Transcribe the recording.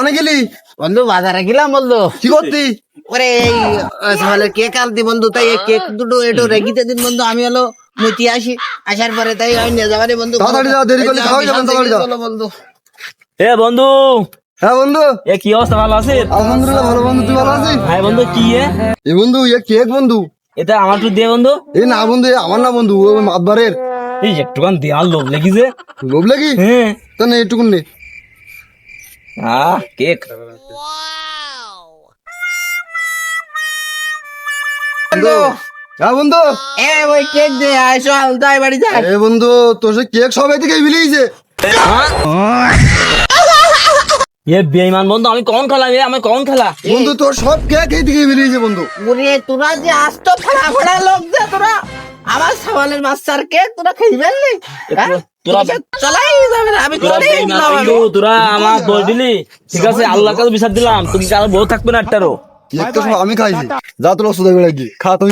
অনেক গেলি বন্ধু বাজারে গেলাম বন্ধু। কি করতি? ওরে এই সকালে কেক আনতি বন্ধু, তাই এই কেক দুটো একটু রেখিতে দিন বন্ধু। আমি হলো মুতি আসি, আসার পরে তাই আমি নিয়ে যাবারে বন্ধু। তাড়াতাড়ি যাও, দেরি করলে খাওয়াই যাবেন, তাড়াতাড়ি যাও। বলো বন্ধু। এ বন্ধু, হ্যাঁ বন্ধু, এ কি অবস্থা, ভালো আছিস? আলহামদুলিল্লাহ ভালো বন্ধু, তুই ভালো আছিস? ভাই বন্ধু কি এ বন্ধু এ কেক বন্ধু। এটা আমার একটু দে বন্ধু। এ না বন্ধু, এ আমার না বন্ধু, ও মাতবারের। এই একটুখান দেওয়ার লোভ লেগেছে। লোভ লাগি? হ্যাঁ। তা নে একটুকুন নে। কেক বন্ধু হ্যাঁ বন্ধু, এ ওই কেক দে আয়, চল যাই বাড়ি যাই। এ বন্ধু তোর সে কেক সব এদিকে মিলিয়েছে। এ বেঈমান বন্ধু, আমি কখন খেলাম? আমি কখন খেলা? বন্ধু তোর সব কেক এইদিকে মিলিয়েছে বন্ধু। ওরে তোরা যে আসতো ফাড়া ফাড়া লোক যে তোরা আমার সামানের মাস্টার কেক তোরা খেয়ে ফেললি। তোরা চলাই যাবে না, আমি তোরা করে বেঈমান দিলাম আমি। বন্ধু, তোরা আমার দোষ দিলি। ঠিক আছে, আল্লাহর কাছে বিচার দিলাম, তুমি কারো বউ থাকবে না একটারও। কেক তো সব আমি খাইছি। যা তোর ওষুধ বেড়ে গিয়ে খা তুই।